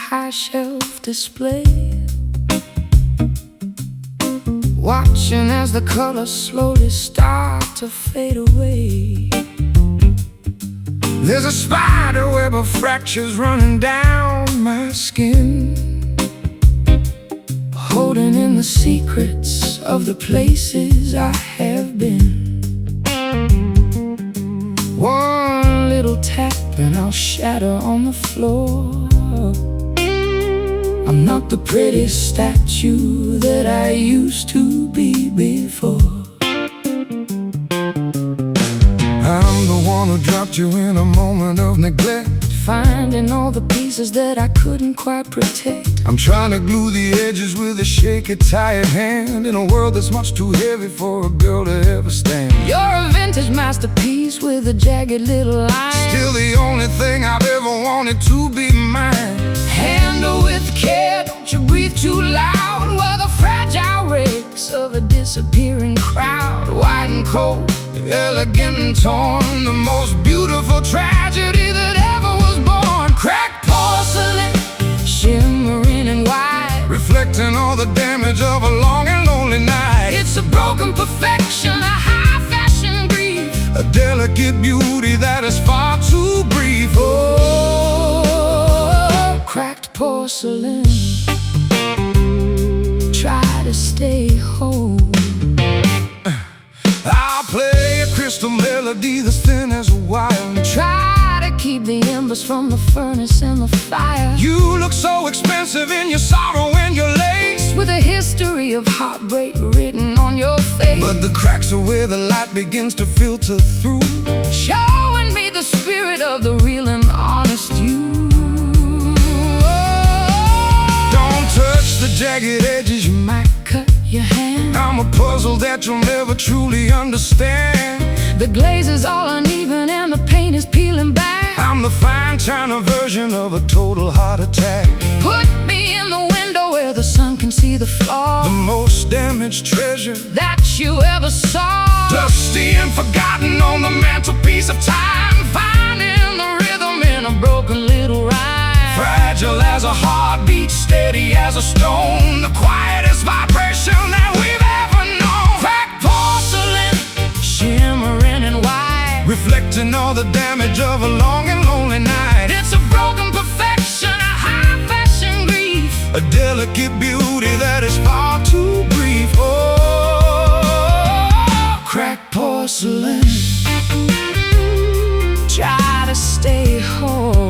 high shelf display, watching as the colors slowly start to fade away. There's a spider web of fractures running down my skin, holding in the secrets of the places I have been. One little tap and I'll shatter on the floor. I'm not the pretty statue that I used to be before. I'm the one who dropped you in a moment of neglect, finding all the pieces that I couldn't quite protect. I'm trying to glue the edges with a shaky, tired hand, in a world that's much too heavy for a girl to ever stand. You're a vintage masterpiece with a jagged little line, still the only thing I've ever wanted to be mine. Handle with care, don't you breathe too loud, while the fragile wrecks of a disappearing crowd. White and cold, elegant and torn, the most beautiful tragedy that ever was born. Cracked porcelain, shimmering and white, reflecting all the damage of a long and lonely night. It's a broken perfection, a high fashion grief, a delicate beauty that is far too brief. Oh, cracked porcelain, try to stay whole. I'll play a crystal melody that's thin as a wire, try to keep the embers from the furnace and the fire. You look so expensive in your sorrow and your lace, with a history of heartbreak written on your face. But the cracks are where the light begins to filter through, showing me the spirit of the real and honest you. Don't touch the jagged edges, you might cut your hand. I'm a puzzle that you'll never truly understand. The glaze is all uneven and the paint is peeling back. I'm the fine china version of a total heart attack. Put me in the window where the sun can see the flaw, the most damaged treasure that you ever saw. Dusty and forgotten on the mantelpiece of time, finding the rhythm in a broken little rhyme. Fragile as a heartbeat, steady as a stone, the quietest vibration that we've ever known. Cracked porcelain, shimmering and white, reflecting all the damage of a long and lonely night. It's a broken perfection, a high fashion grief, a delicate beauty that is far too brief. Oh, cracked porcelain, try to stay whole.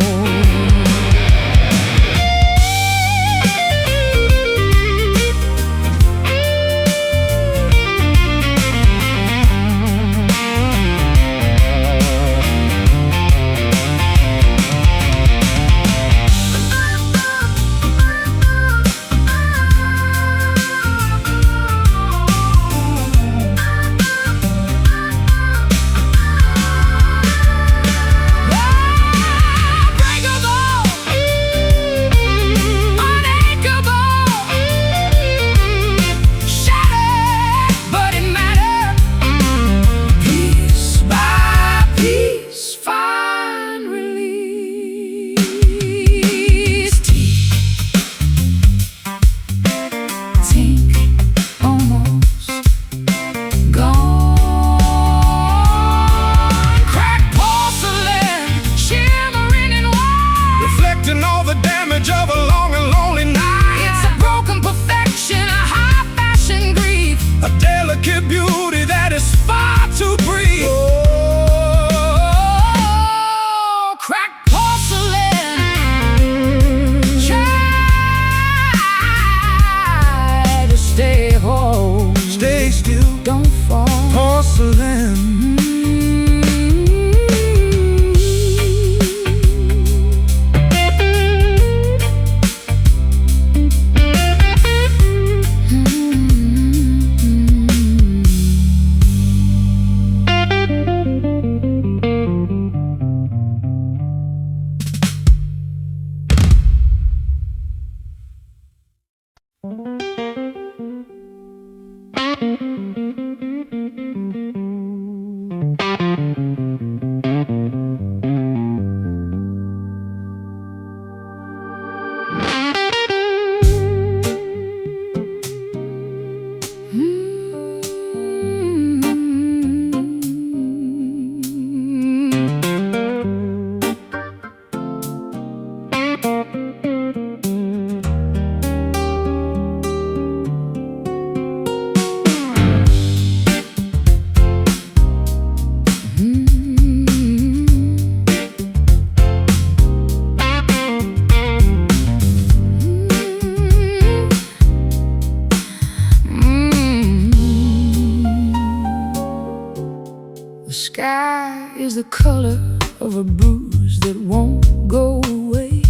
is the color of a bruise that won't go away,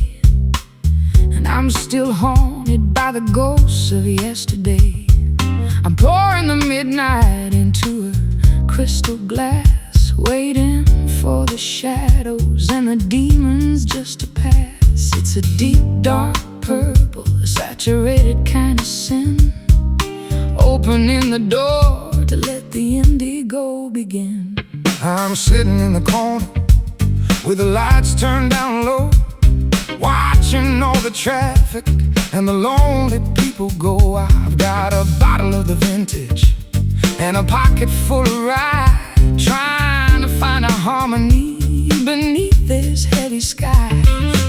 and I'm still haunted by the ghosts of yesterday. I'm pouring the midnight into a crystal glass, waiting for the shadows and the demons just to pass. It's a deep, dark purple, a saturated kind of sin, opening the door to let the indigo begin. I'm sitting in the corner with the lights turned down low, watching all the traffic and the lonely people go. I've got a bottle of the vintage and a pocket full of rye, trying to find a harmony beneath this heavy sky.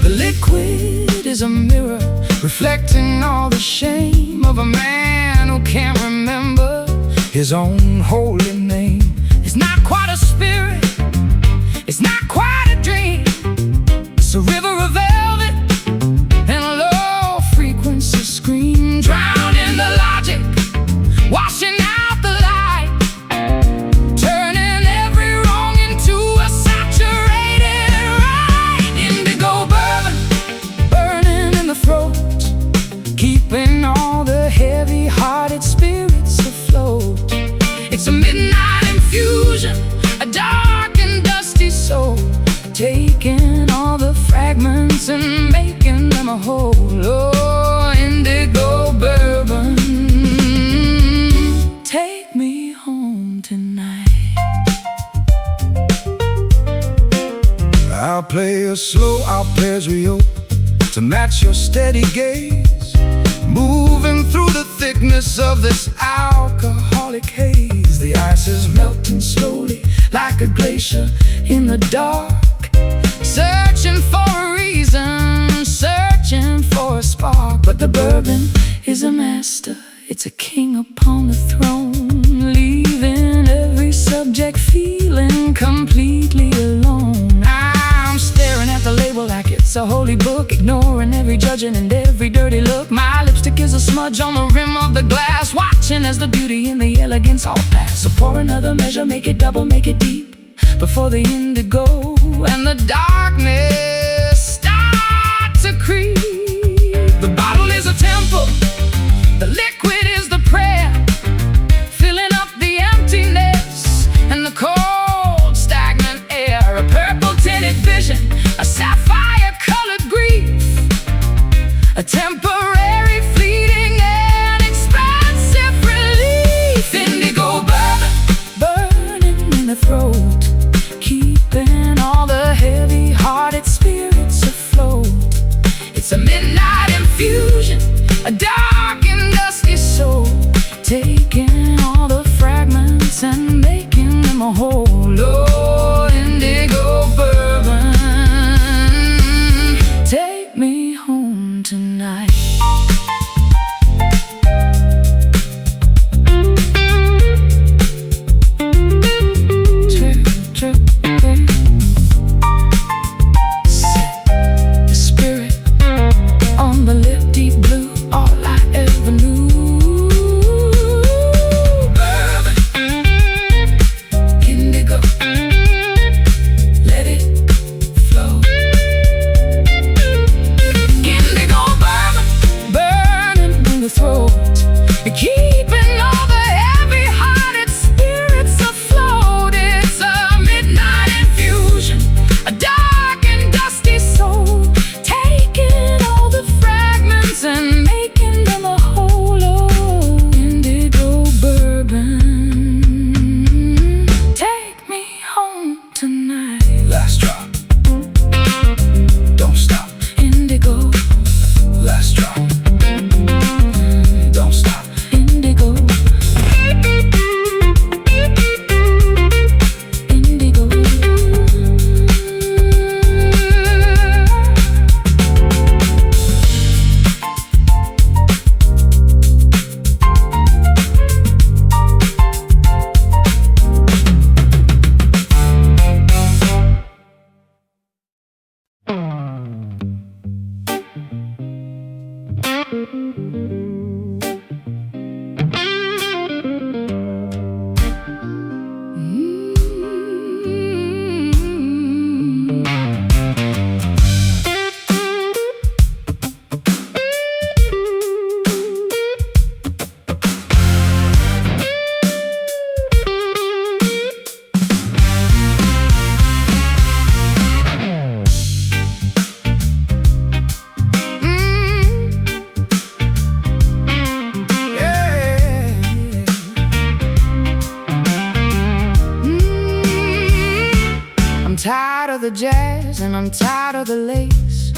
The liquid is a mirror reflecting all the shame of a man who can't remember his own holy name. It's not quite a spirit, it's not quite a dream. It's a river of velvet and a low frequency scream, drowning the logic, washing out the light, turning every wrong into a saturated right. Indigo bourbon, burning in the throat, keeping all the heavy-hearted spirits afloat. It's a midnight infusion, a dark and dusty soul, taking all the fragments and making them a whole. Oh, indigo bourbon, take me home tonight. I'll play a slow arpeggio to match your steady gaze, moving through the thickness of this alcoholic haze. The ice is melting slowly like a glacier in the dark, searching for a reason, searching for a spark. But the bourbon is a master, it's a king upon the throne, leaving every subject feeling completely alone. I'm staring at the label like it's a holy book, ignoring every judging and every dirty look. My lipstick is a smudge on the rim of the glass, watching as the beauty and the elegance all pass. So pour another measure, make it double, make it deep, before the indigo and the darkness start to creep. The bottle is a temple, the liquid is the prayer, filling up the emptiness and the cold, stagnant air. A purple-tinted vision, a sapphire-colored grief, a temporary, fleeting, and expansive relief. Indigo bourbon, burning in the throat, keeping all the heavy-hearted spirits afloat. It's a midnight infusion, a dark and dusty soul, taking all the fragments and making them a whole. Oh, indigo bourbon, take me home tonight. the jazz and I'm tired of the lace.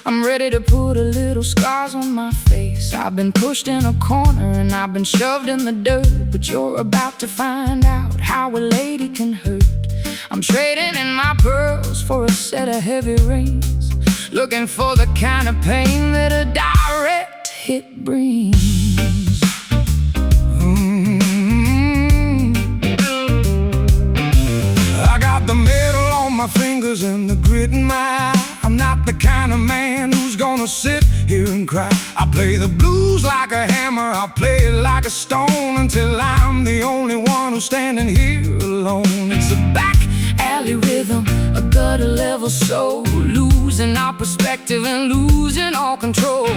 I'm ready to put a little scars on my face. I've been pushed in a corner and I've been shoved in the dirt, but you're about to find out how a lady can hurt. I'm trading in my pearls for a set of heavy rings, looking for the kind of pain that a direct hit brings. I got the metal on my fingers and the grit in my eye. I'm not the kind of man who's gonna sit here and cry. I play the blues like a hammer, I'll play it like a stone, until I'm the only one who's standing here alone. It's a back alley rhythm, a gutter level soul, losing our perspective and losing all control.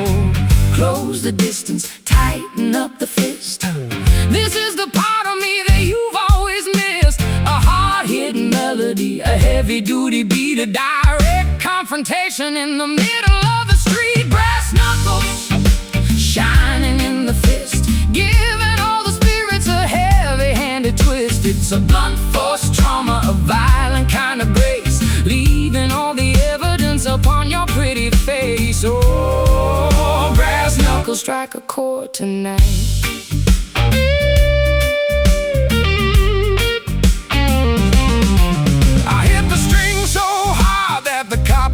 Close the distance, tighten up the fist. This is the part of me that you've always missed. A hard-hitting melody, a heavy-duty beat, a direct confrontation in the middle of the street. Brass knuckles shining in the fist, giving all the spirits a heavy-handed twist. It's a blunt force trauma, a violent kind of grace, leaving all the evidence upon your pretty face. Oh, brass knuckles strike a chord tonight.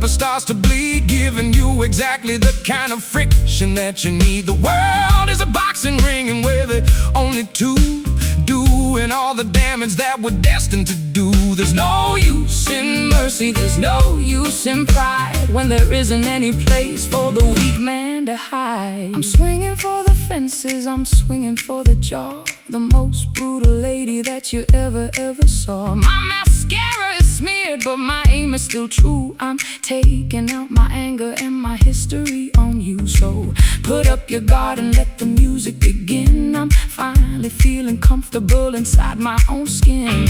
Starts to bleed, giving you exactly the kind of friction that you need. The world is a boxing ring, and we're the only two doing all the damage that we're destined to do. There's no use in mercy, there's no use in pride, when there isn't any place for the weak man to hide. I'm swinging for the fences, I'm swinging for the jaw, the most brutal lady that you ever saw. My mascara is smeared, but my aim is still true. I'm taking out my anger and my history on you. So put up your guard and let the music begin. I'm finally feeling comfortable inside my own skin.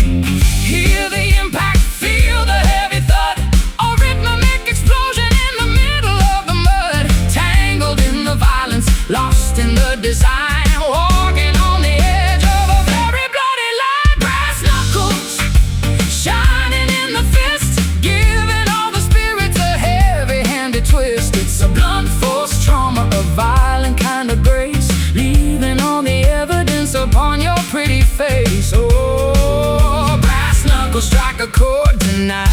Hear the impact, feel the heavy thud, a rhythmic explosion in the middle of the mud. Tangled in the violence, lost in the design, walking on the edge of a very bloody line. Brass knuckles shining in the fist, giving all the spirits a heavy-handed twist. It's a blunt force trauma, a violent kind of grace, leaving all the evidence upon your pretty face. Oh, brass knuckles strike a chord tonight.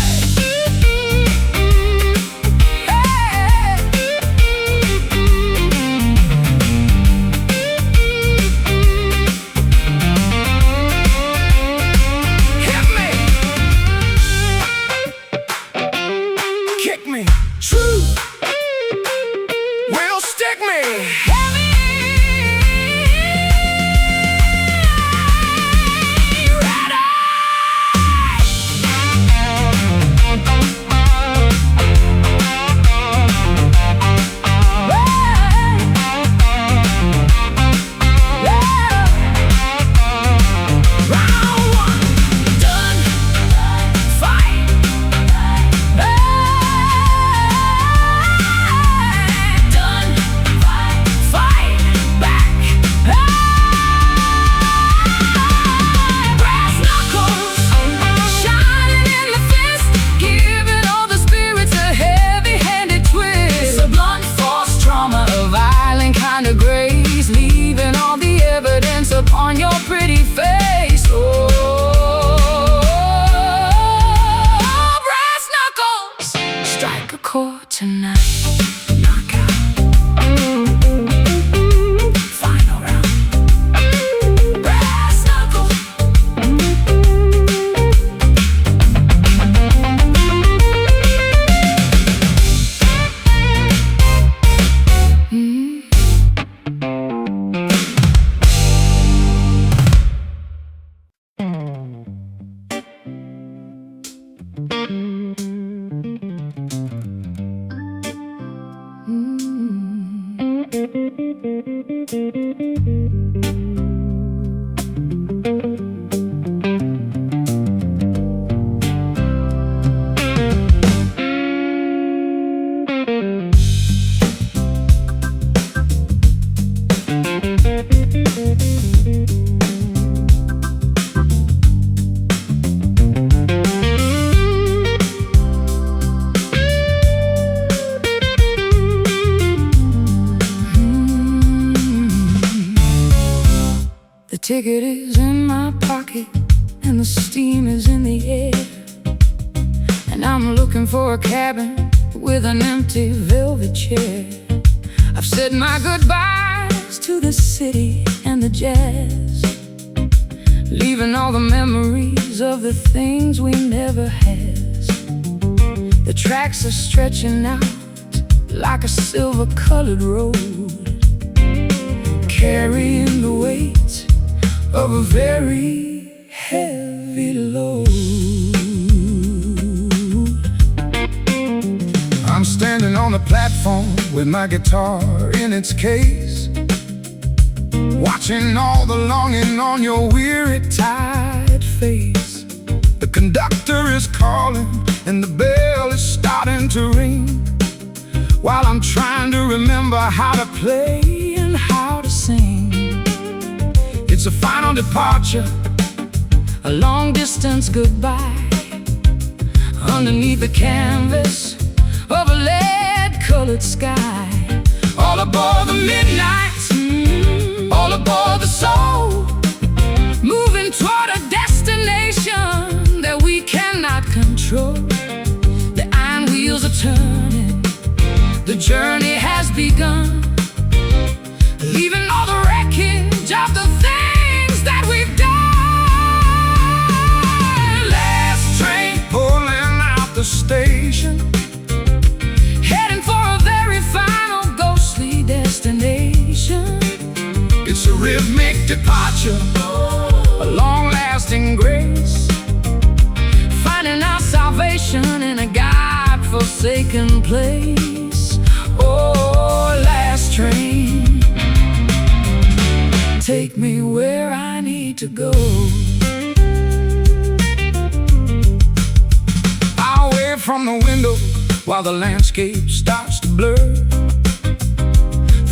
On your pretty face. Oh, brass knuckles strike a chord tonight. Knockout. Final round. Brass knuckles. ticket is in my pocket, and the steam is in the air, and I'm looking for a cabin with an empty velvet chair. I've said my goodbyes to the city and the jazz, leaving all the memories of the things we never had. The tracks are stretching out like a silver-colored road, carrying the weight of a very heavy load. I'm standing on the platform with my guitar in its case, watching all the longing on your weary, tired face. The conductor is calling and the bell is starting to ring, while I'm trying to remember how to play and how to sing. It's a final departure, a long-distance goodbye, underneath the canvas of a lead-colored sky. All aboard the midnight, all aboard the soul, moving toward a destination that we cannot control. The iron wheels are turning, the journey has begun, leaving all the wreckage of the things that we've done. Last train pulling out the station, heading for a very final ghostly destination. It's a rhythmic departure, a long-lasting grace, finding our salvation in a God-forsaken place. Oh, last train, take me where I need to go. I'll wave from the window while the landscape starts to blur,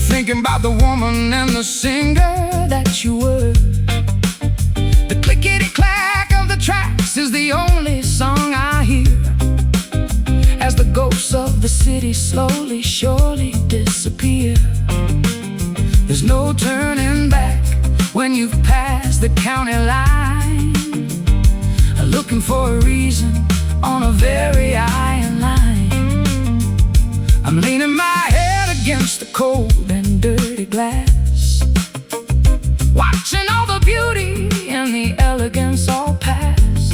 thinking about the woman and the singer that you were. The clickety-clack of the tracks is the only song I hear, as the ghosts of the city slowly, surely disappear. There's no turning back when you've passed the county line, looking for a reason on a very iron line. I'm leaning my head against the cold and dirty glass, watching all the beauty and the elegance all pass.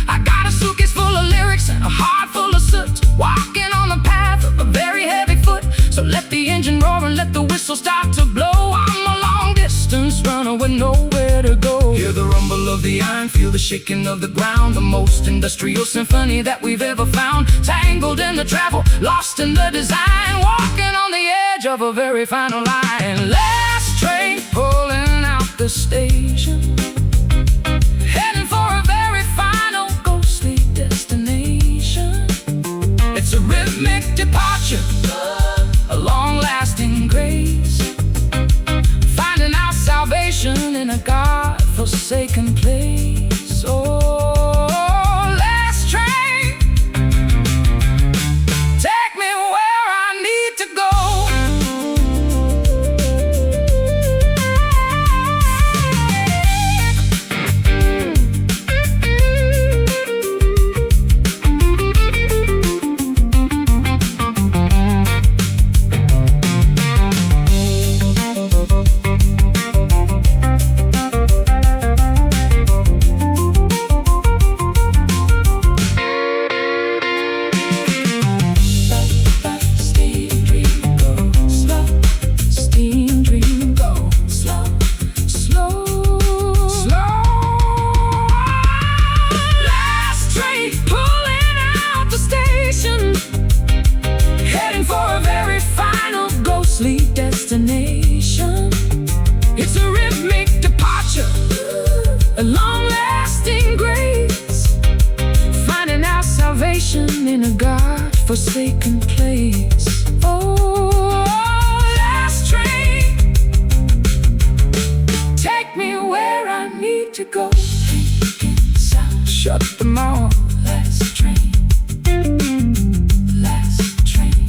I got a suitcase full of lyrics and a heart full of soot, walking on the path of a very heavy foot. So let the engine roar and let the whistle start to blow. I'm a long-distance runner with nowhere to go. Hear the rumble of the iron, feel the shaking of the ground, the most industrial symphony that we've ever found. Tangled in the travel, lost in the design, walking on the edge of a very final line. Last train pulling out the station, heading for a very final ghostly destination. It's a rhythmic departure, a long-lasting grace, finding our salvation in a God-forsaken place. Oh, last train, take me where I need to go. Destination. It's a rhythmic departure, a long-lasting grace, finding our salvation in a God-forsaken place. Oh, last train, take me where I need to go. Shut the mouth. Last train, last train.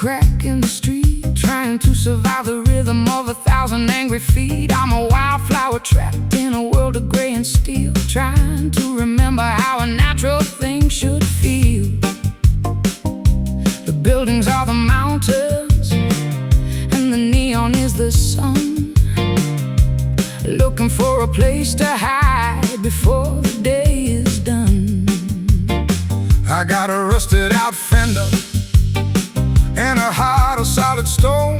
crack in the street, trying to survive the rhythm of 1,000 angry feet. I'm a wildflower trapped in a world of gray and steel, trying to remember how a natural thing should feel. The buildings are the mountains, and the neon is the sun, looking for a place to hide before the day is done. I got a rusted out fender and a heart of solid stone,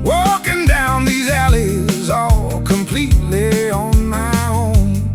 walking down these alleys all completely on my own.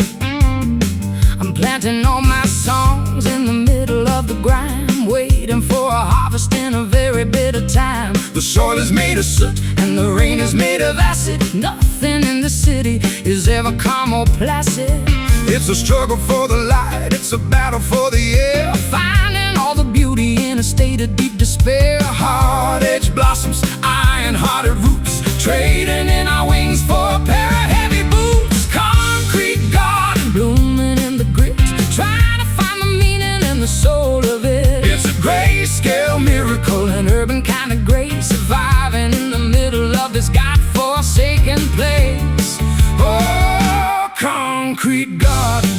I'm planting all my songs in the middle of the grime, waiting for a harvest in a very bitter time. The soil is made of soot and the rain is made of acid. Nothing in the city is ever calm or placid. It's a struggle for the light, it's a battle for the air, finding all the beauty in a state of deep despair. Hard-edged blossoms, iron-hearted roots, trading in our wings for a pair of heavy boots. Concrete garden blooming in the grit, trying to find the meaning and the soul of it. It's a grayscale miracle, an urban kind of grace, surviving in the middle of this God-forsaken place. Oh, concrete garden,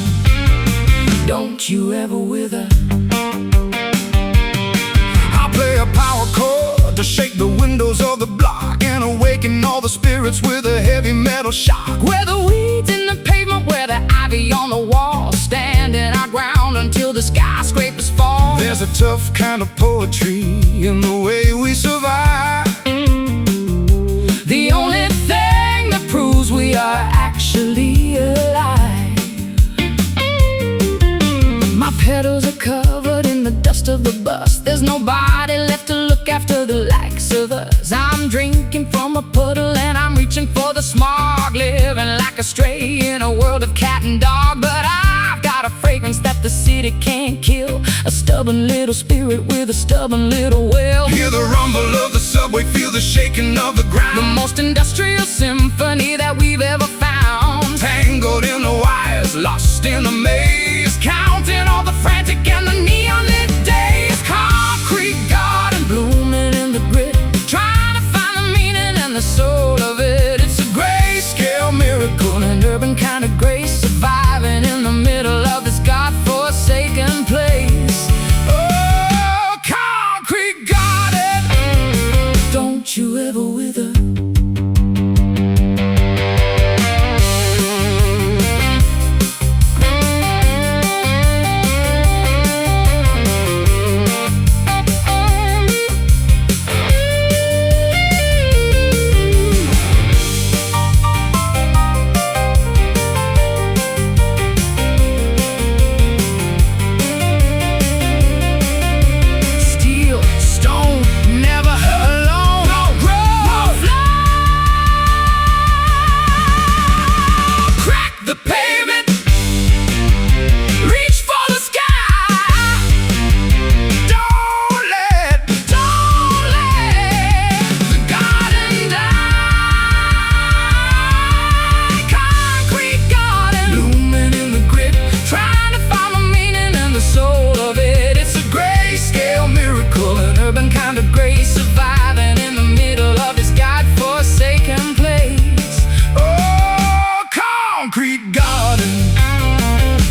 don't you ever wither. I'll play a power chord to shake the windows of the block and awaken all the spirits with a heavy metal shock. Where the weeds in the pavement, where the ivy on the wall, standing our ground until the skyscrapers fall. There's a tough kind of poetry in the way we survive. The only thing that proves we are actually alive. My pedals are covered in the dust of the bus. There's nobody left to look after the likes of us. I'm drinking from a puddle and I'm reaching for the smog, living like a stray in a world of cat and dog. But I've got a fragrance that the city can't kill, a stubborn little spirit with a stubborn little will. Hear the rumble of the subway, feel the shaking of the ground, the most industrial symphony that we've ever found. Tangled in the wires, lost in the maze, counting all the frantic and the neon lit days. Concrete garden blooming in the grit, trying to find the meaning and the soul of it. It's a grayscale miracle, an urban kind of grace, surviving in the middle of this God-forsaken place. Oh, concrete garden, don't you ever wither.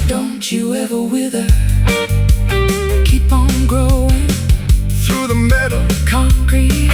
Don't you ever wither. Keep on growing through the metal, concrete.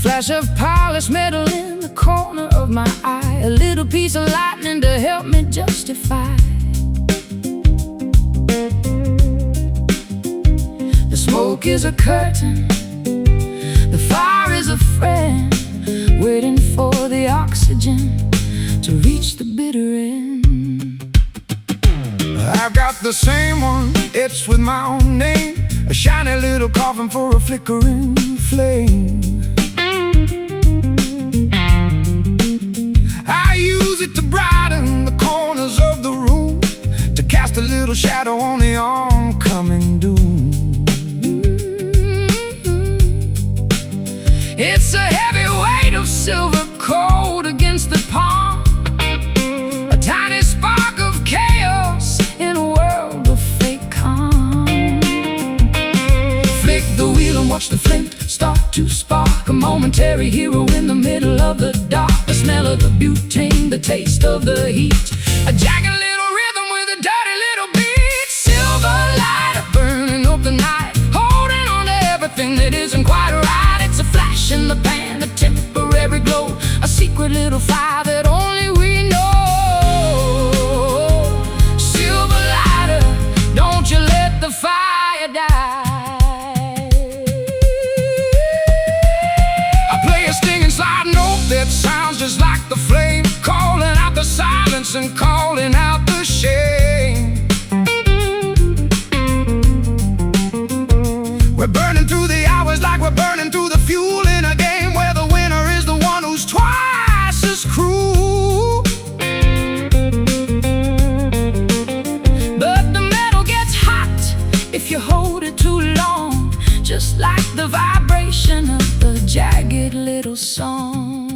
flash of polished metal in the corner of my eye, a little piece of lightning to help me justify. The smoke is a curtain, the fire is a friend, waiting for the oxygen to reach the bitter end. I've got the same one, it's with my own name, a shiny little coffin for a flickering flame. I use it to brighten the corners of the room, to cast a little shadow on the oncoming doom. It's a heavy weight of silver cold against the palm, a tiny spark of chaos in a world of fake calm. Flick the wheel and watch the flint start to spark, a momentary hero in the middle of the dark. The smell of the butane, the taste of the heat, a jagged little rhythm with a dirty little beat. Silver lighter burning up the night, holding on to everything that isn't quite right. It's a flash in the pan, a temporary glow, a secret little fire that only we know. Silver lighter, don't you let the fire die. I play a stinging slide note that sounds just like the flame, calling out the silence and calling out the shame. We're burning through the hours like we're burning through the fuel in a game where the winner is the one who's twice as cruel. But the metal gets hot if you hold it too long, just like the vibration of the jagged little song.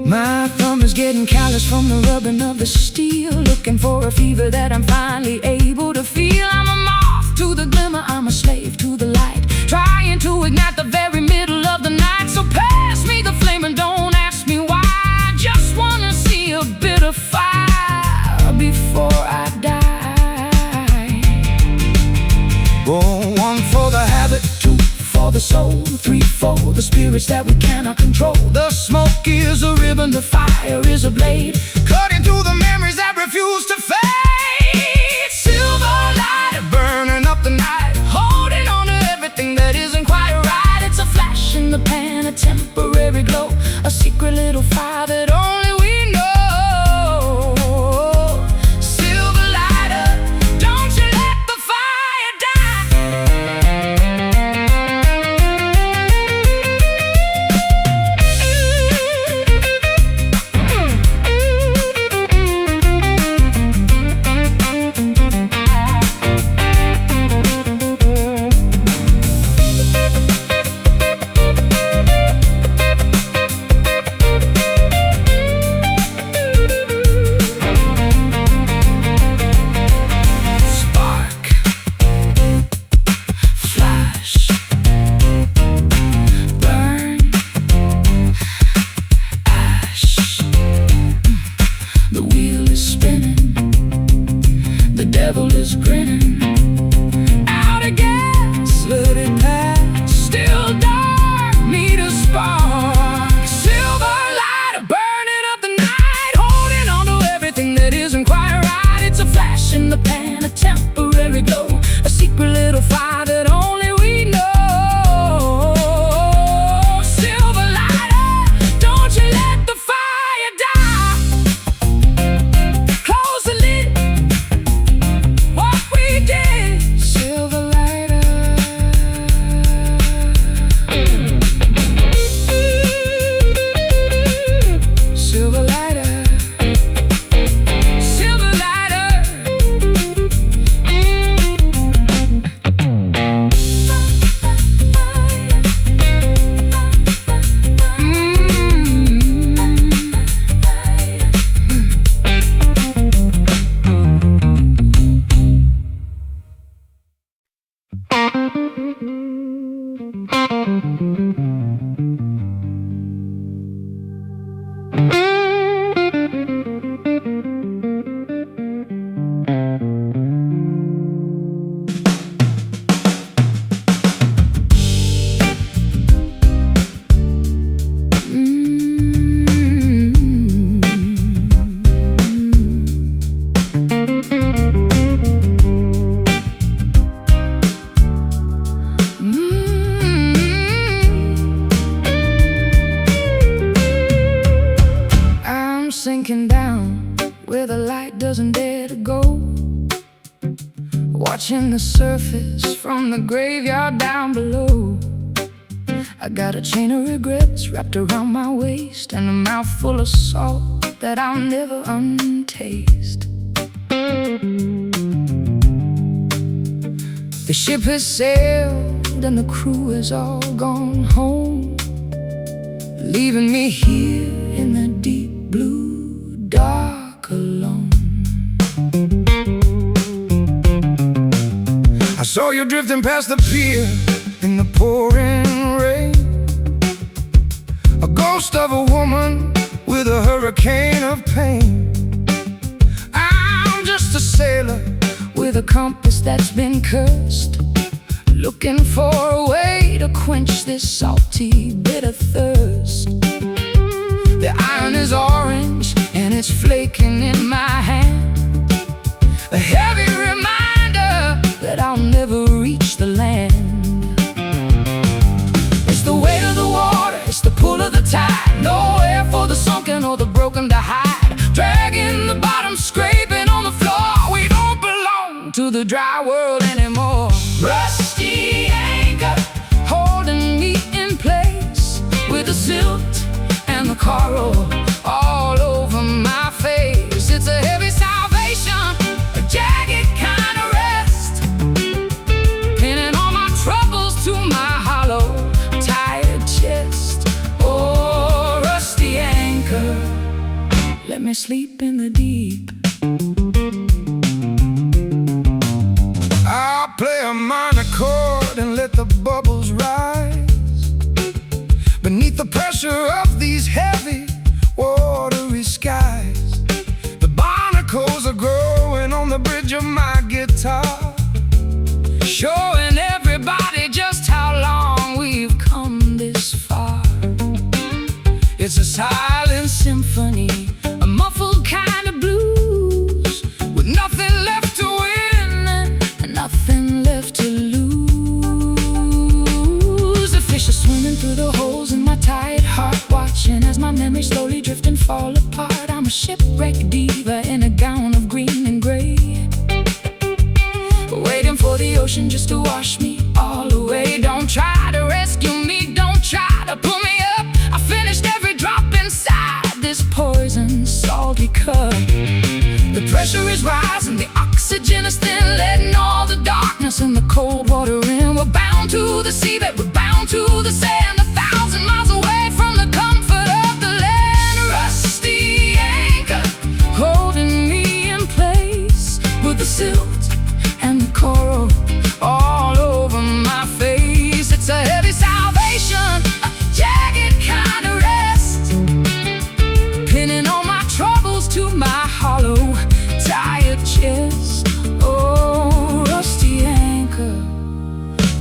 My thumb is getting callous from the rubbing of the steel, looking for a fever that I'm finally able to feel. I'm a moth to the glimmer, I'm a slave to the light, trying to ignite the very middle of the night. So pass me the flame and don't ask me why, I just wanna see a bit of fire before I die. Oh, one for the habit, Two for the soul, three for the spirits that we cannot control. the smoke is a ribbon, The fire is a blade, cutting through the memories that refuse to fade. silver lighter Burning up the night, holding on to everything that isn't quite right. It's a flash in the pan, a temporary glow, a secret little fire that only we know. Silver lighter, don't you let the fire die. doesn't dare to go, watching the surface from the graveyard down below. I got a chain of regrets wrapped around my waist, and a mouth full of salt that I'll never untaste. The ship has sailed and the crew has all gone home, leaving me here in the deep blue dark alone. I saw you drifting past the pier in the pouring rain, a ghost of a woman with a hurricane of pain. I'm just a sailor with a compass that's been cursed, looking for a way to quench this salty, bitter thirst. The iron is orange and it's flaking in my hand, a heavy reminder that I'll never reach the land. It's the weight of the water, it's the pull of the tide, nowhere for the sunken or the broken to hide. Dragging the bottom, scraping on the floor, we don't belong to the dry world anymore. Rusty anchor holding me in place, with the silt and the coral all over my face. It's a heavy salvation, a jagged kind of rest, pinning all my troubles to my hollow, tired chest. Oh, rusty anchor, let me sleep in the deep. I'll play a minor chord and let the bubbles rise beneath the pressure of these heavy, watery skies. The barnacles are growing on the bridge of my guitar, showing everybody just how long we've come this far. It's a silent symphony, a muffled kind of blues, with nothing left to win and nothing left to lose. The fish are swimming through the holes in my tired heart, watching as my memories slowly drift and fall apart. I'm a shipwrecked diva in a gown of green and gray, waiting for the ocean just to wash me all away. Don't try to rescue me, don't try to pull me up. I finished every drop inside this poison salty cup. The pressure is rising, the oxygen is thin, letting all the darkness and the cold water in. We're bound to the seabed, we're bound to the sand, 1,000 miles away from the comfort of the land. Rusty anchor holding me in place, with the silt and the coral all over my face. It's a heavy salvation, a jagged kind of rest, pinning all my troubles to my hollow, tired chest. Oh, rusty anchor,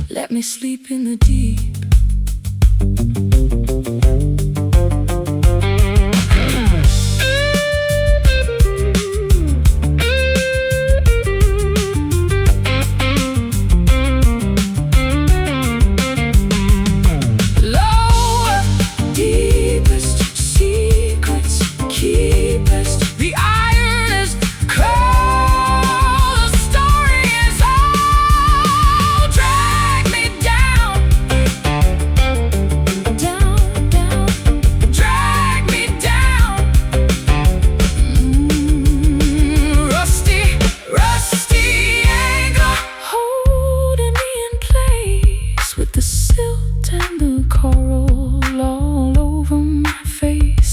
let me sleep in the deep.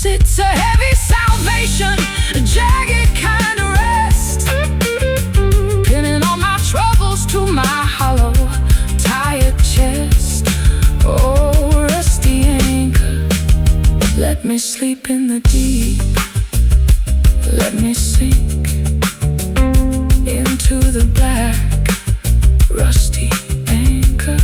It's a heavy salvation, a jagged kind of rest, pinning all my troubles to my hollow, tired chest. Oh, rusty anchor, let me sleep in the deep. Let me sink into the black, rusty anchor.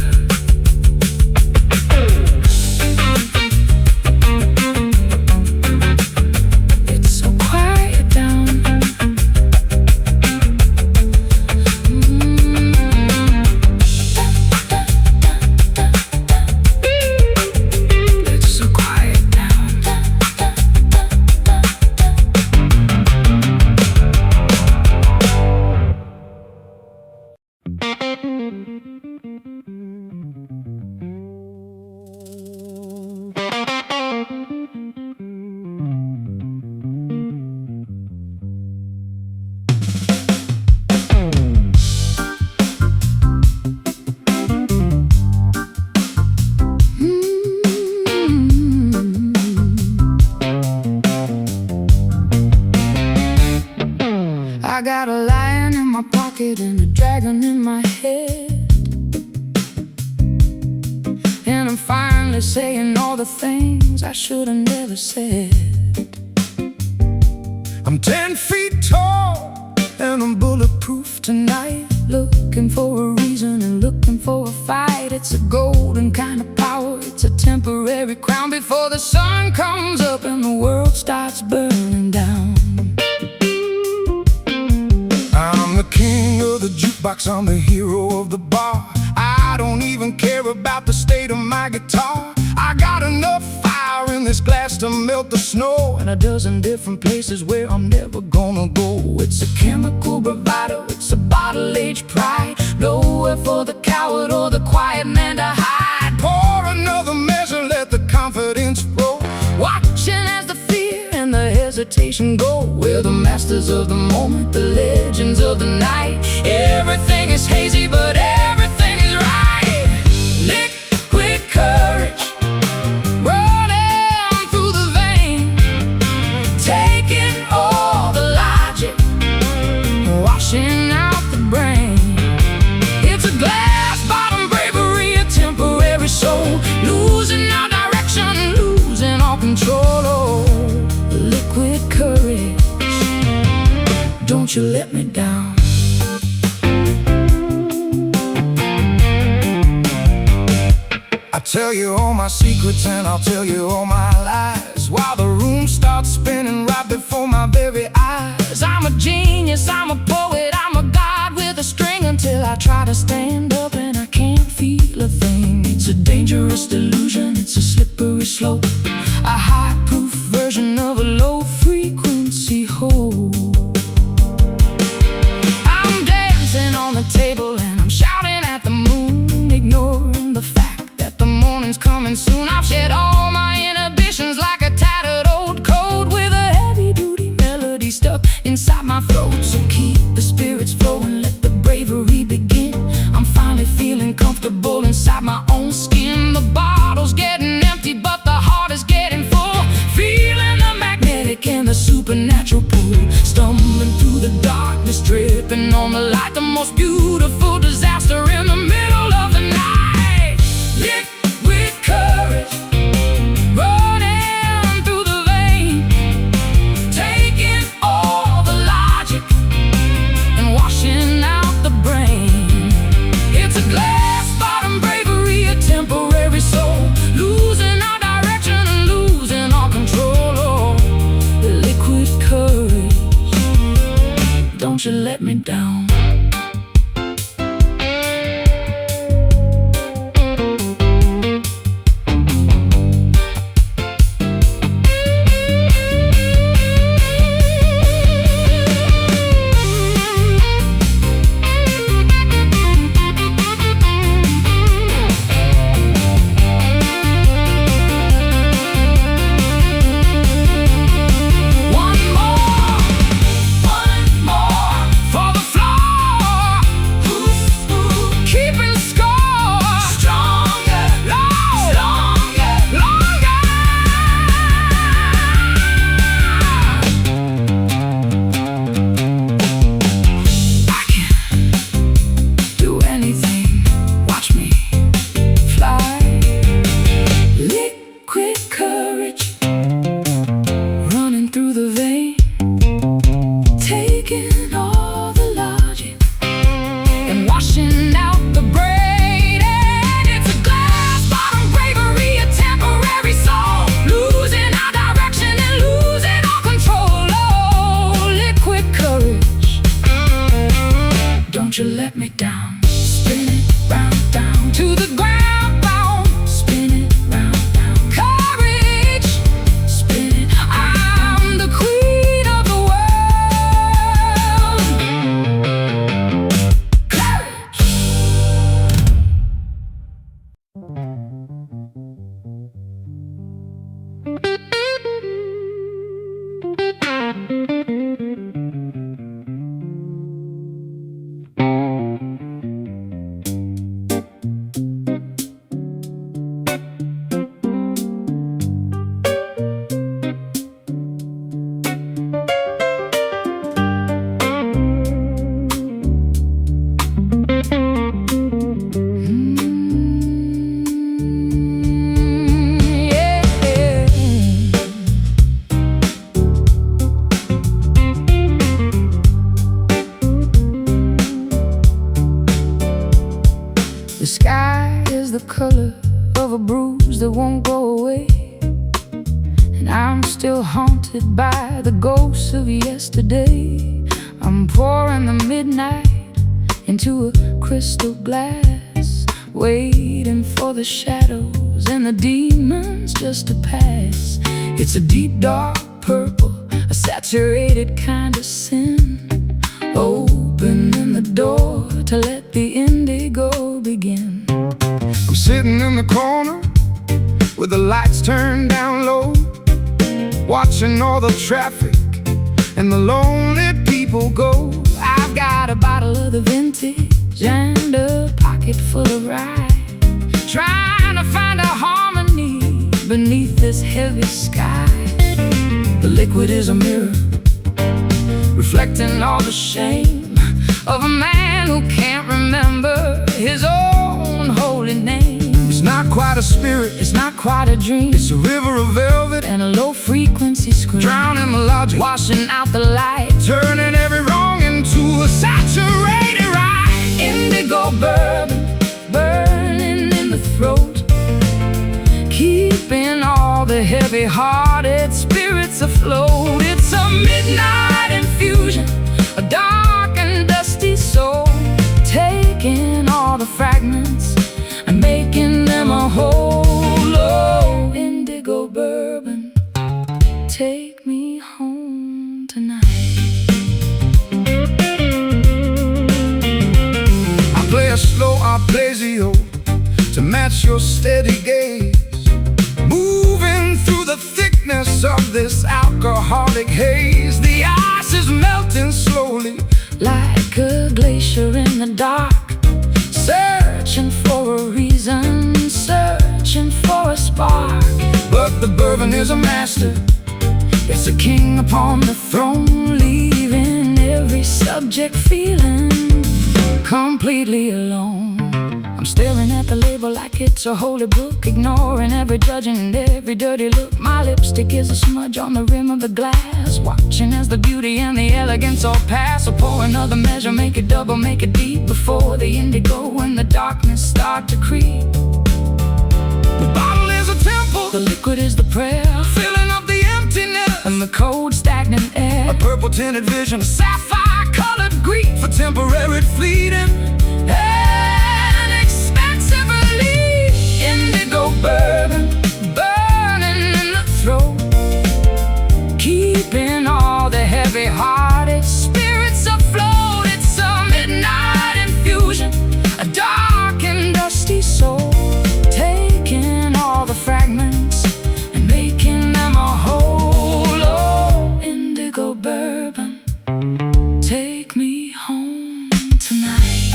got a lion in my pocket and a dragon in my head, and I'm finally saying all the things I should have never said. I'm 10 feet tall and I'm bulletproof tonight, Looking for a reason and looking for a fight. It's a golden kind of power, it's a temporary crown before the sun comes up and the world starts burning down. I'm the king of the jukebox, I'm the hero of the bar. I don't even care about the state of my guitar. I got enough fire in this glass to melt the snow, And a dozen different places where I'm never gonna go. It's a chemical bravado, it's a bottle-aged pride, nowhere for the coward or the quiet man to hide. pour another measure, let the confidence flow. Watching as the fear and the hesitation go. We're the masters of the moment, the legends of the night. Everything is hazy, but everything is right. Liquid courage running through the vein, taking all the logic, washing out the brain. It's a glass bottom bravery, a temporary soul, losing our direction, losing all control. Oh, liquid courage, don't you let me down. I tell you all my secrets and I'll tell you all my lies, while the room starts spinning right before my very eyes. I'm a genius, I'm a poet, I'm a god with a string, until I try to stand up and I can't feel a thing. It's a dangerous delusion, it's a slippery slope, a high-proof version of a low-frequency hope. I'm dancing on the table and I'm shouting at the moon, ignoring the fact that the morning's coming soon. I've shed all my inhibitions like a tattered old coat, with a heavy-duty melody stuck inside my throat. So keep the spirits flowing, let the bravery begin. I'm finally feeling comfortable inside my own skin. The bottle's getting empty, but the heart is getting full, feeling the magnetic and the supernatural pull. Stumbling through the darkness, dripping on the light, the most beautiful disaster in the middle of the night. Liquid courage running through the vein, taking all the logic and washing out the brain. It's a glass bottom bravery, a temporary soul, losing our direction and losing all control. Oh, liquid courage, don't you let me down. Don't you let me down. Spin it round, down to the ground, bound. Spin it round, down. Courage, spin it. I'm the queen of the world. Courage. blues that won't go away. And I'm still haunted by the ghosts of yesterday. I'm pouring the midnight into a crystal glass, waiting for the shadows and the demons just to pass. It's a deep dark purple, a saturated kind of sin, opening the door to let the indigo begin. I'm sitting in the corner with the lights turned down low, watching all the traffic and the lonely people go. I've got a bottle of the vintage and a pocket full of rye, trying to find a harmony beneath this heavy sky. The liquid is a mirror, reflecting all the shame of a man who can't remember his own holy name. It's not quite a spirit, It's not quite a dream, it's a river of velvet, and a low-frequency scream, drowning the logic, washing out the light, turning every wrong into a saturated right. indigo bourbon burning in the throat, keeping all the heavy-hearted spirits afloat. It's a midnight infusion, a dark and dusty soul, taking all the fragments and making them a whole. Oh, indigo bourbon, take me home tonight. I play a slow arpeggio to match your steady gaze, moving through the thickness of this alcoholic haze. The ice is melting slowly, Like a glacier in the dark, searching for a reason, searching for a spark. but the bourbon is a master. It's a king upon the throne, leaving every subject feeling completely alone. I'm staring at the label like it's a holy book, ignoring every judging and every dirty look. My lipstick is a smudge on the rim of the glass, watching as the beauty and the elegance all pass. So pour another measure, make it double, make it deep, before the indigo and the darkness start to creep. The bottle is a temple, The liquid is the prayer, filling up the emptiness, and the cold stagnant air, a purple tinted vision, a sapphire colored grief, for temporary fleeting. an expensive relief. Indigo bourbon burning in the throat, keeping all the heavy-hearted spirits afloat. It's a midnight infusion, a dark and dusty soul, taking all the fragments and making them a whole. Oh, indigo bourbon, take me home tonight.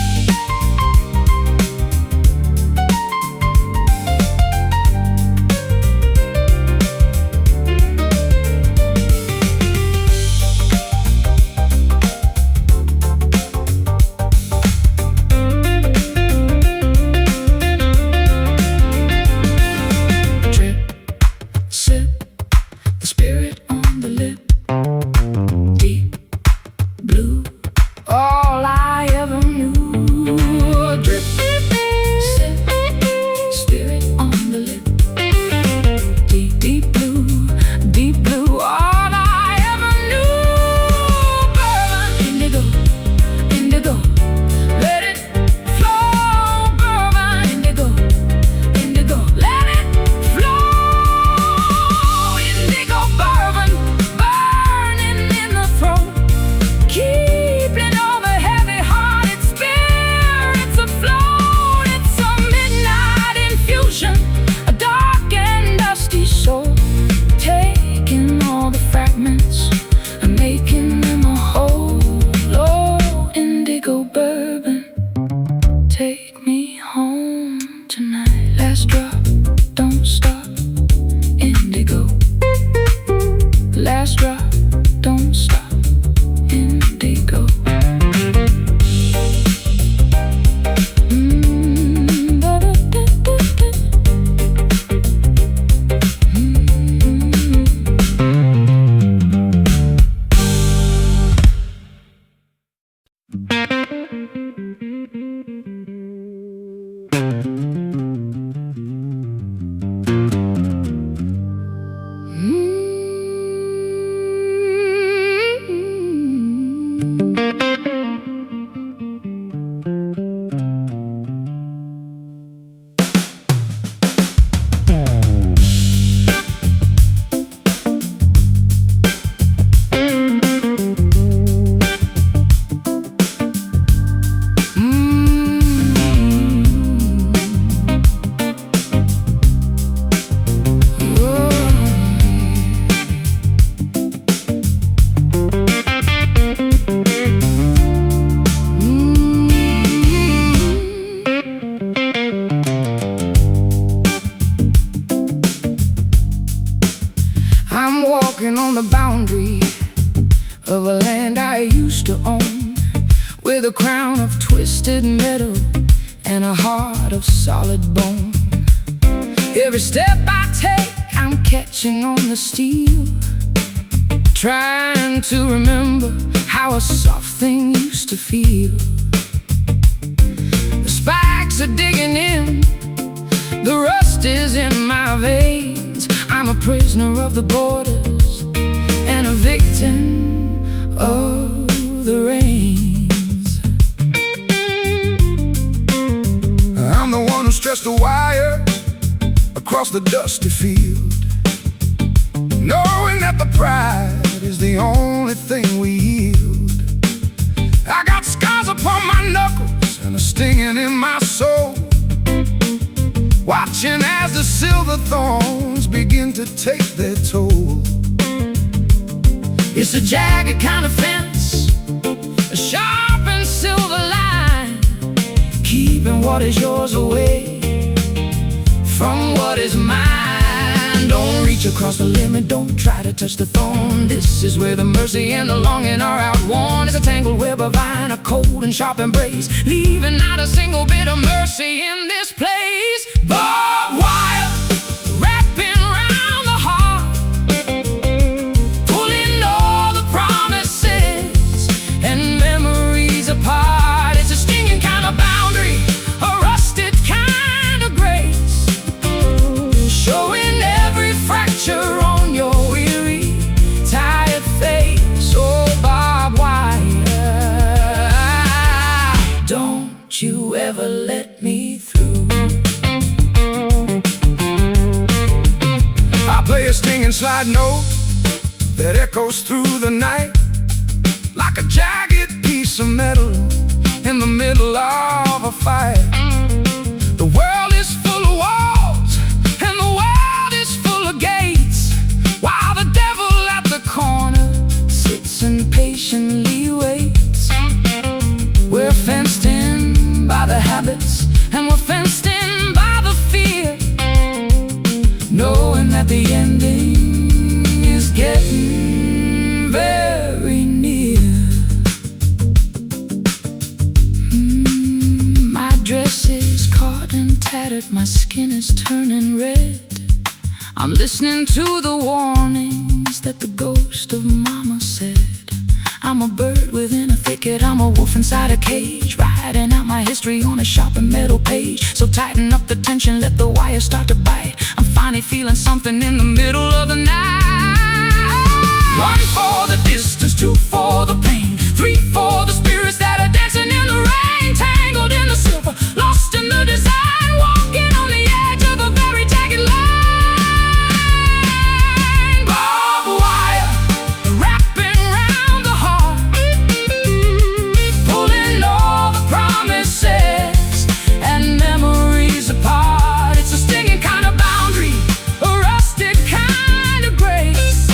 walking on the boundary of a land I used to own, with a crown of twisted metal and a heart of solid bone. Every step I take, I'm catching on the steel, trying to remember how a soft thing used to feel. The spikes are digging in, the rust is in my veins. I'm a prisoner of the borders and a victim of the rains. I'm the one who stretched the wire across the dusty field, knowing that the pride is the only thing we yield. I got scars upon my knuckles and a stinging in my soul, watching as the silver thorns begin to take their toll. It's a jagged kind of fence, a sharp and silver line, keeping what is yours away from what is mine. Don't reach across the limit, don't try to touch the thorn. This is where the mercy and the longing are outworn. It's a tangled web of iron, a cold and sharp embrace, leaving not a single bit of mercy in this place. Barbed wire wrapping around the heart, pulling all the promises and memories apart. It's a stinging kind of boundary, a rusted kind of grace, showing every fracture on your weary, tired face. Oh, barbed wire, don't you ever let me through. I play a stinging slide note that echoes through the night, like a jagged piece of metal in the middle of a fight. The world is full of walls and the world is full of gates, while the devil at the corner sits and patiently waits. We're fenced in by the habits and we're fenced in by the fear, knowing that the ending is getting very near. My dress is caught and tattered, my skin is turning red. I'm listening to the warnings that the ghost of mama said. I'm a bird within a thicket, I'm a wolf inside a cage, writing out my history on a sharp and metal page. So tighten up the tension, let the wire start to bite. I'm finally feeling something in the middle of the night. 1 for the distance, 2 for the pain, 3 for the spirits that are dancing in the rain, tangled in the silver, lost in the design, walking on the edge of a very jagged line. Barbed wire wrapping around the heart, pulling all the promises and memories apart. It's a stinging kind of boundary, a rusted kind of grace,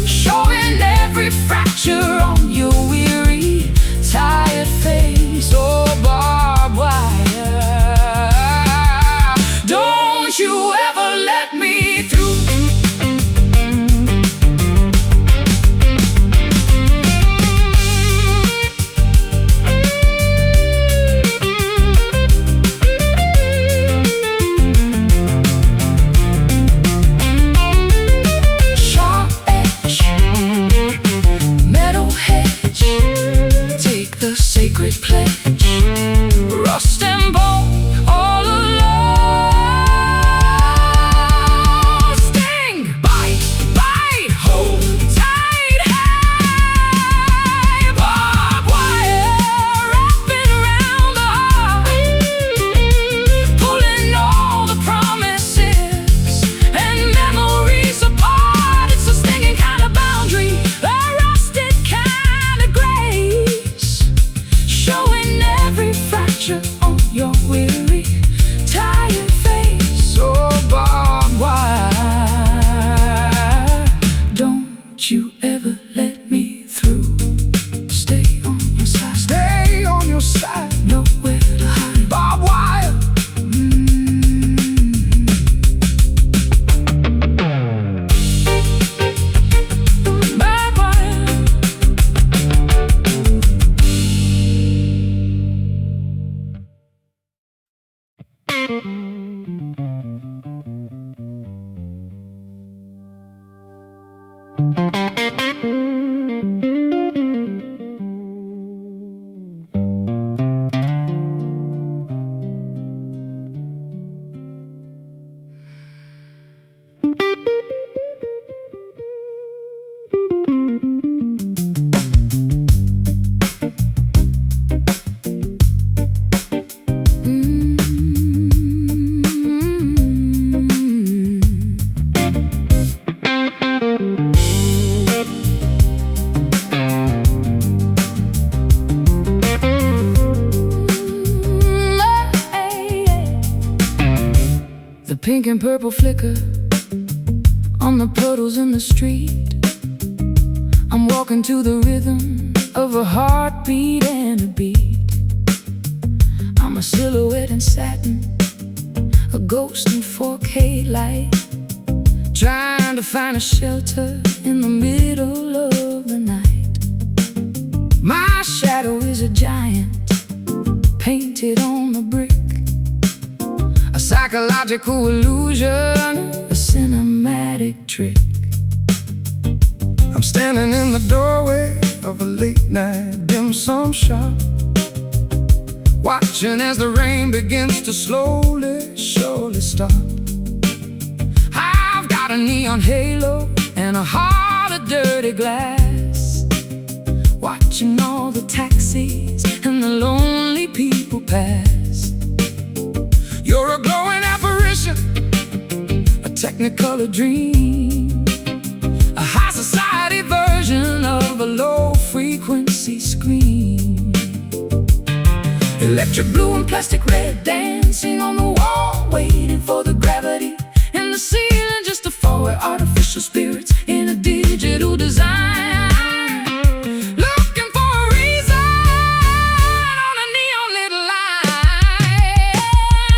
showing every fracture on your weary, pink and purple flicker on the puddles in the street. I'm walking to the rhythm of a heartbeat and a beat. I'm a silhouette in satin, a ghost in 4K light, trying to find a shelter in the middle of the night. My shadow is a giant painted on the brick, a psychological illusion, a cinematic trick. I'm standing in the doorway of a late night dim sum shop, watching as the rain begins to slowly, surely stop. I've got a neon halo and a heart of dirty glass, watching all the taxis and the lonely people pass. You're a glowing apparition, a technicolor dream, a high society version of a low-frequency scream. Electric blue and plastic red dancing on the wall, waiting for the gravity in the ceiling just to fall. We're artificial spirits in a digital design, looking for a reason on a neon lit line.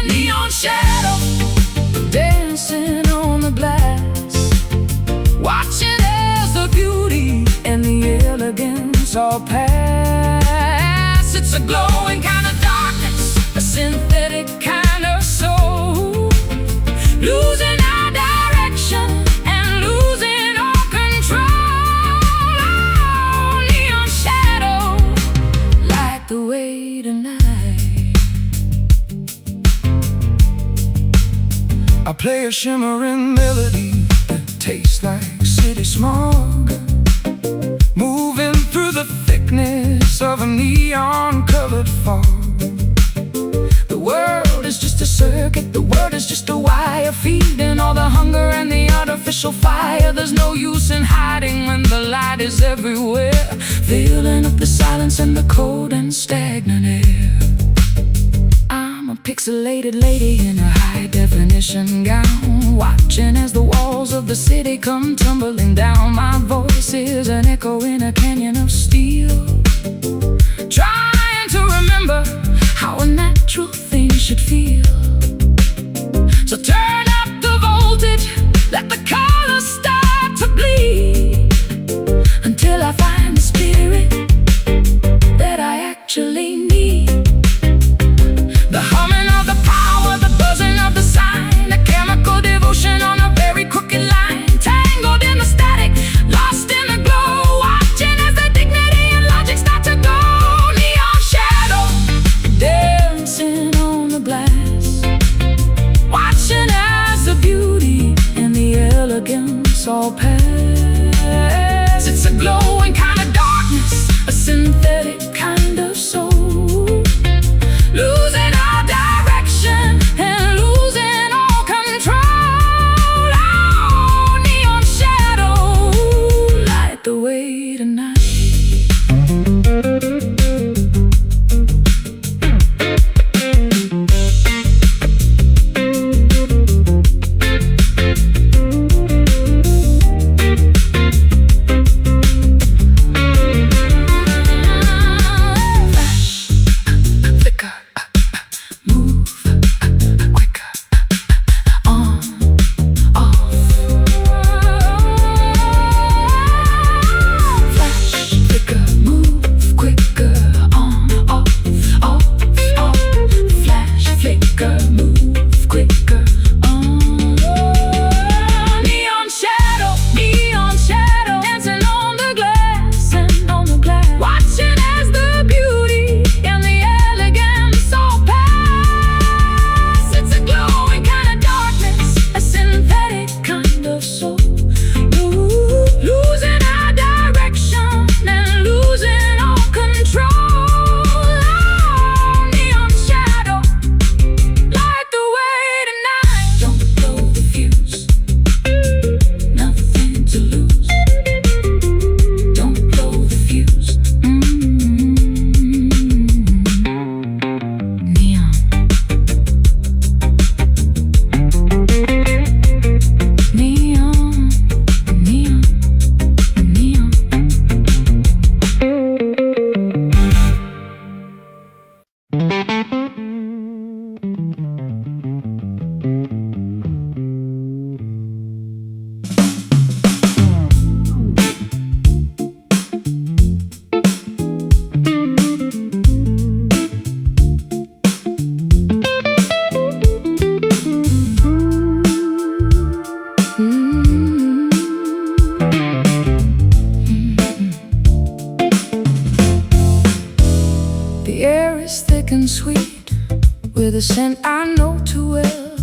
Neon shadow dancing on the glass, watching as the beauty and the elegance all pass. It's a glowing kind of darkness, a synthetic kind of soul, losing our direction and losing all control. Oh, neon shadow, light the way tonight. I play a shimmering melody that tastes like city smog, moving through the thickness of a neon-colored fog. The world is just a circuit, the world is just a wire, feeding all the hunger and the artificial fire. There's no use in hiding when the light is everywhere, filling up the silence and the cold and stagnant air. I'm a pixelated lady in a high-definition gown, watching as the walls of the city come tumbling down. My voice is an echo in a canyon of steel, trying to remember how a natural thing should feel. So turn up the voltage, let the colors start to bleed, until I find the spirit that I actually need. The humming of the power, the buzzing of the sign, a chemical devotion on a very crooked line, tangled in the static, lost in the glow, watching as the dignity and logic start to go. Neon shadow dancing on the glass, watching as the beauty and the elegance all pass. It's a glowing kind of darkness, a synthetic kind of soul, losing our direction and losing all control. Oh, neon shadow, light the way tonight. scent I know too well,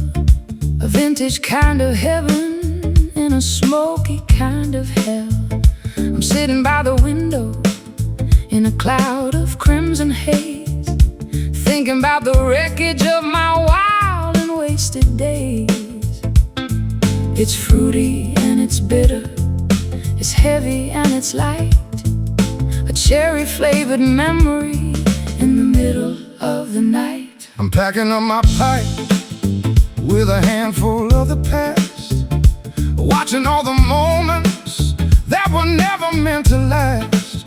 a vintage kind of heaven in a smoky kind of hell. I'm sitting by the window in a cloud of crimson haze, thinking about the wreckage of my wild and wasted days. It's fruity and it's bitter, it's heavy and it's light, a cherry-flavored memory in the middle of the night. I'm packing up my pipe with a handful of the past, watching all the moments that were never meant to last.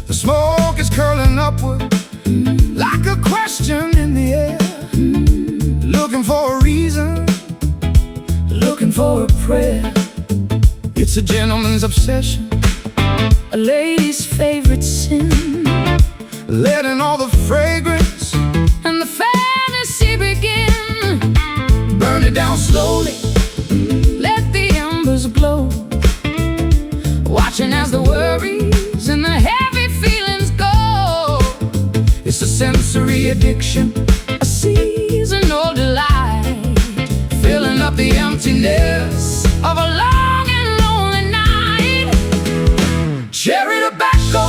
The smoke is curling upward like a question in the air, looking for a reason, Looking for a prayer. it's a gentleman's obsession, A lady's favorite sin, letting all the fragrance and the fantasy begin. burn it down slowly. Let the embers glow, watching as the worries and the heavy feelings go. It's a sensory addiction, A seasonal delight, filling up the emptiness of a long and lonely night. cherry tobacco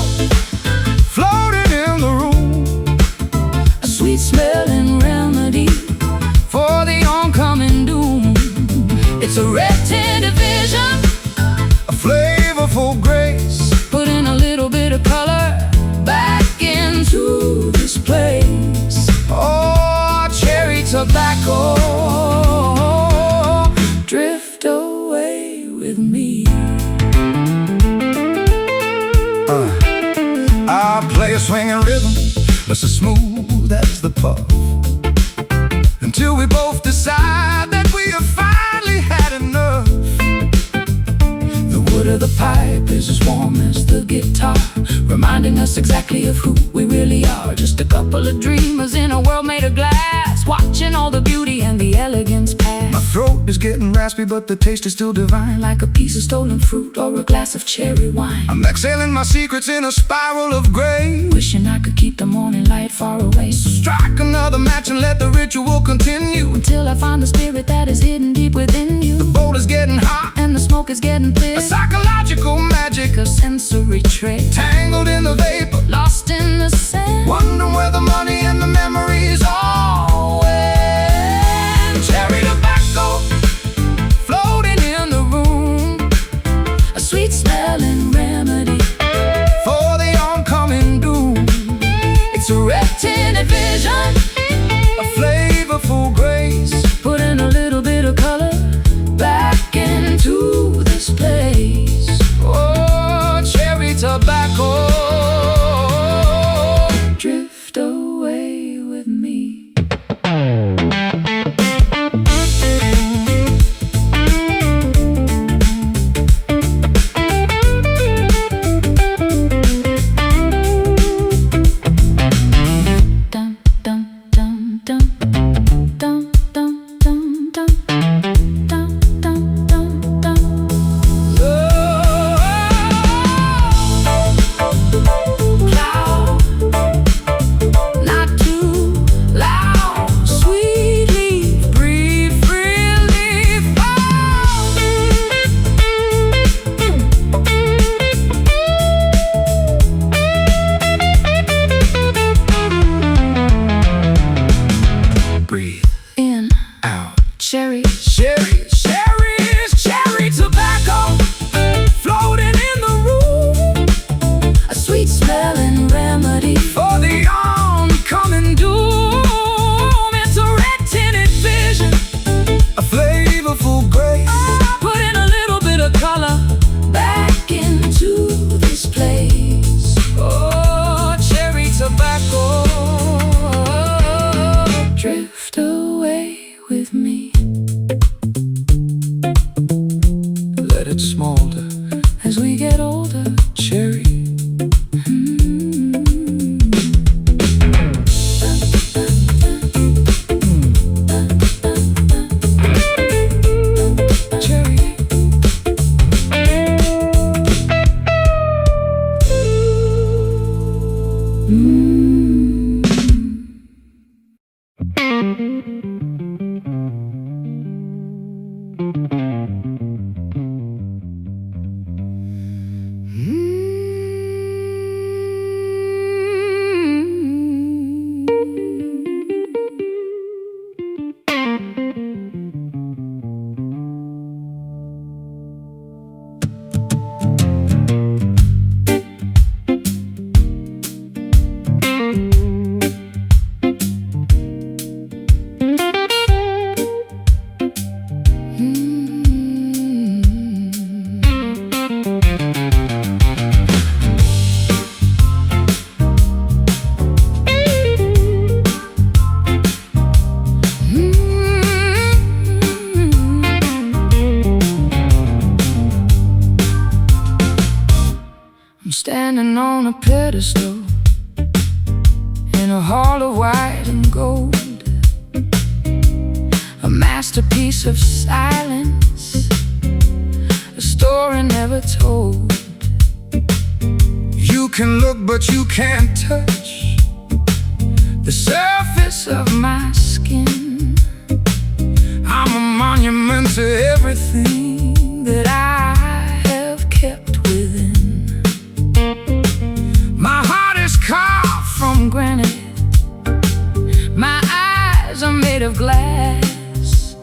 floating in the room, A sweet smelling remedy for the oncoming doom. It's a red tinted vision, a flavorful grace. put in a little bit of color back into this place. Oh, cherry tobacco, Drift away with me. I play a swinging rhythm that's as smooth as the puff, until we both decide that we have finally had enough. The wood of the pipe is as warm as the guitar, reminding us exactly of who we really are. Just a couple of dreamers in a world made of glass, watching all the beauty and the elegance pass. My throat is getting raspy, but the taste is still divine, Like a piece of stolen fruit or a glass of cherry wine. I'm exhaling my secrets in a spiral of gray. Wishing I could keep the morning light far away, Strike another match and let the ritual continue. until I find the spirit that is hidden deep within you. The bowl is getting hot, And the smoke is getting thick, a psychological magic, a sensory trick, tangled in the vapor, lost in the sand. wondering where the money and the memories all went. Cherry tobacco floating in the room, A sweet smelling remedy for the oncoming doom. It's a red tinted vision, A flavorful grace, put in a little bit of color back into this place. oh, cherry tobacco. Drift away with me. Dum dum dum dum dum dum dum dum dum dum dum dum. Loud, not too loud. Sweetly breathe freely. Breathe In out. cherry, Cherry tobacco floating in the room, a sweet smelling remedy for the oncoming doom. It's a red tinted vision, a flavorful grace, put in a little bit of color back into this place. oh, cherry tobacco. Drift away with me. Let it smolder As we get older, cherry. cherry. standing on a pedestal in a hall of white and gold, a masterpiece of silence, a story never told. You can look but you can't touch The surface of my skin. I'm a monument to everything that I have kept within. My heart is carved From granite, my eyes are made of glass,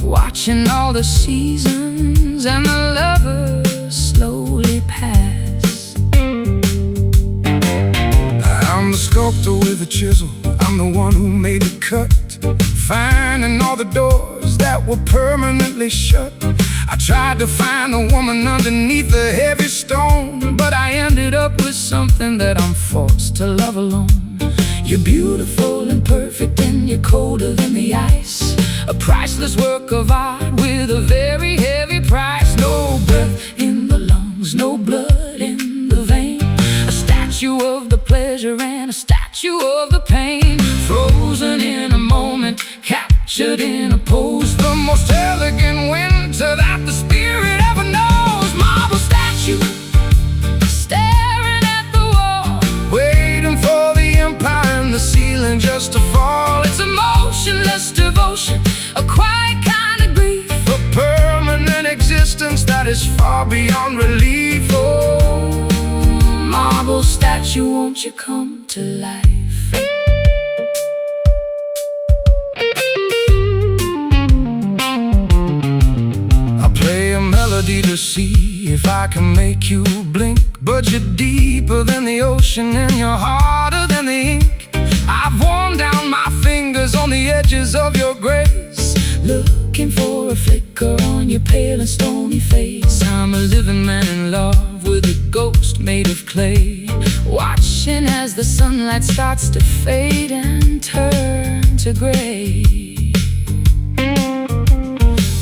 watching all the seasons and the lovers slowly pass. I'm the sculptor with a chisel, I'm the one who made the cut, finding all the doors that were permanently shut. I tried to find a woman underneath the heavy stone, but I ended up with something that I'm forced to love alone. You're beautiful and perfect and you're colder than the ice, a priceless work of art with a very heavy price. No breath in the lungs, no blood in the vein, a statue of the pleasure and a statue of the pain, frozen in a moment, captured in a pose, The most elegant winter that the spirit ever knows. marble statue, staring at the wall, Waiting for the empire and the ceiling just to fall. it's emotionless devotion, a quiet kind of grief, A permanent existence that is far beyond relief. oh, marble statue, won't you come to life? I play a melody to see if I can make you blink, but you're deeper than the ocean and you're harder than the ink. I've worn down my fingers on the edges of your grace, Looking for a flicker on your pale and stony face. I'm a living man in love with a ghost made of clay, watching as the sunlight starts to fade and turn to gray.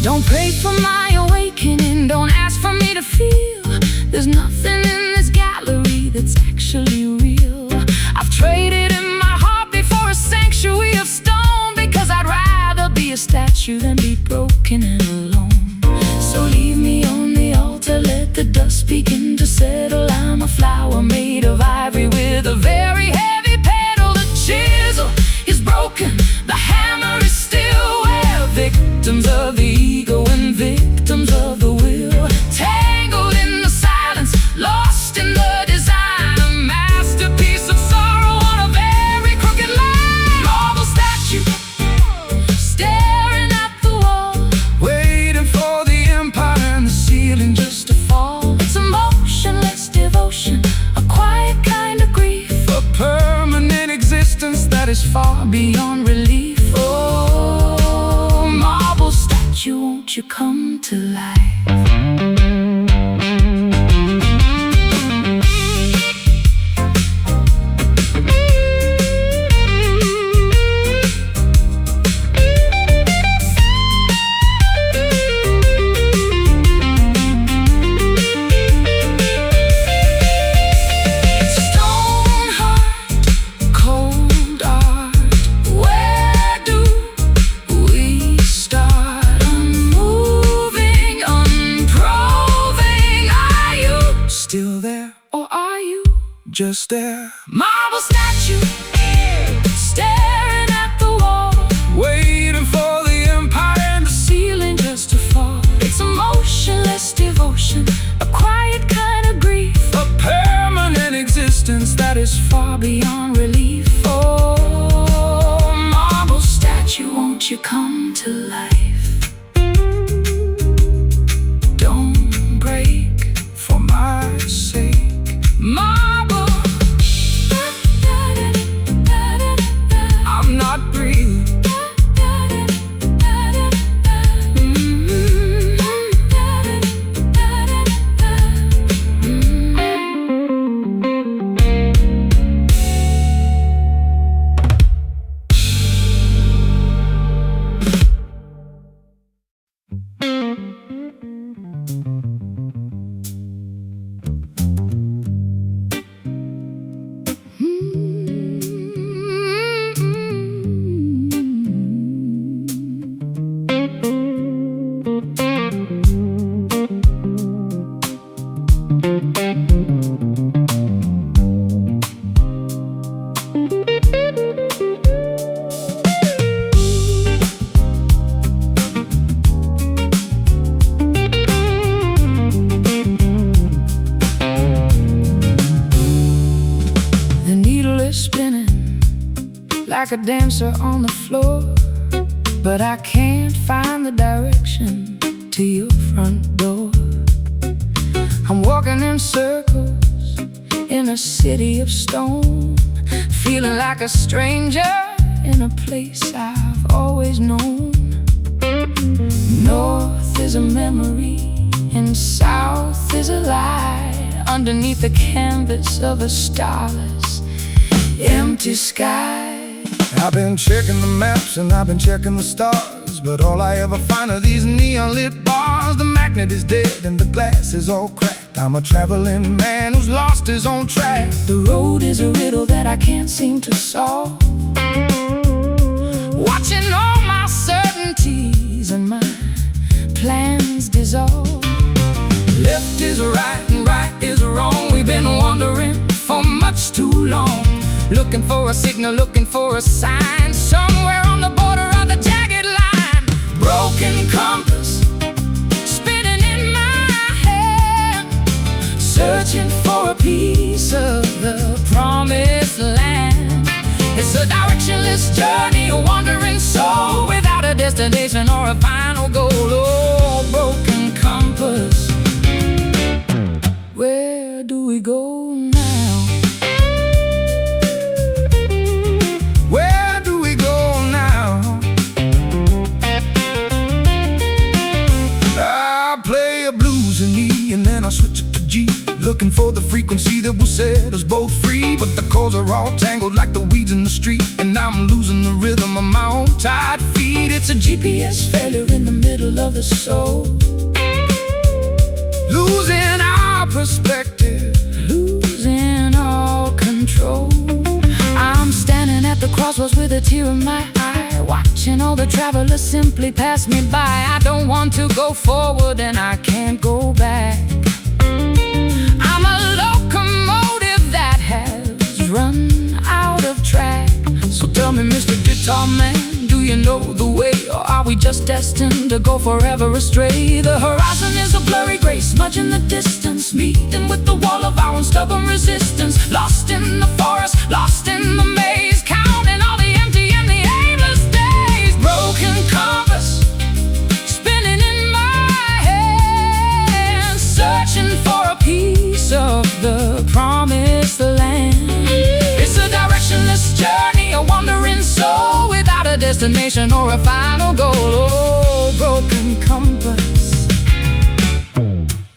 Don't pray for my awakening, don't ask for me to feel. There's nothing in this gallery that's actually real. I've traded in my heartbeat for a sanctuary of stone, because I'd rather be a statue than be broken and alone. So leave me on the altar, let the dust begin to settle. I'm a flower made of ivory with a very heavy pedal. The chisel is broken, the hammer is still where victims of the ego and victims of the will, tangled in the silence, lost in the design, a masterpiece of sorrow on a very crooked line. Marble statue, staring at the wall, waiting for the empire and the ceiling just to fall. it's emotionless devotion, a quiet kind of grief, A permanent existence that is far beyond relief. Oh, marble statue, won't you come to life? Stone heart, cold art, where do we start? Unmoving, unproving, are you still there, or are you just there, marble statue, staring at the wall, waiting for the empire and the ceiling just to fall. It's emotionless devotion, a quiet kind of grief, a permanent existence that is far beyond relief. Oh, marble statue, won't you come to life? Don't break for my sake. marble. like a dancer on the floor, but I can't find the direction to your front door. I'm walking in circles in a city of stone, feeling like a stranger in a place I've always known. North is a memory and south is a lie, underneath the canvas of a starless, empty sky. I've been checking the maps and I've been checking the stars, but all I ever find are these neon lit bars. The magnet is dead and the glass is all cracked. I'm a traveling man who's lost his own track. The road is a riddle that I can't seem to solve, watching all my certainties and my plans dissolve. Left is right and right is wrong. We've been wandering for much too long, looking for a signal, looking for a sign, somewhere on the border of the jagged line. broken compass, Spinning in my head, searching for a piece of the promised land. It's a directionless journey, a wandering soul without a destination or a final goal. Oh, broken compass, where do we go now? where do we go now? I play a blues in E and then I switch it to G, looking for the frequency that will set us both free. But the chords are all tangled like the weeds in the street, and I'm losing the rhythm of my own tired feet. It's a GPS Failure in the middle of the soul, losing our perspective, losing all control. I'm standing at the crossroads with a tear in my eye, watching all the travelers simply pass me by. I don't want to go forward and I can't go back. I'm a locomotive that has run out of track. So tell me, Mr. Guitar Man, Do you know the way, or are we just destined to go forever astray? the horizon is a blurry gray smudge in the distance, meeting with the wall of our own stubborn resistance. Lost in the forest, lost in the maze, counting all the empty and the aimless days. Broken compass, Spinning in my head, searching for a piece of the promised land. it's a directionless journey, a wandering soul without a Destination or a final goal. Oh, broken compass,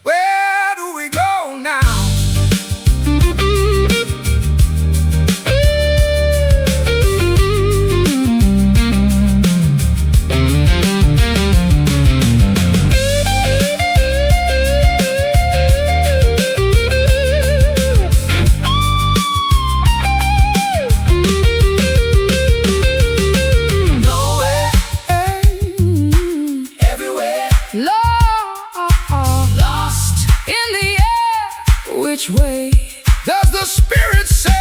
where do we go now? lost in the air. Which way Does the spirit say?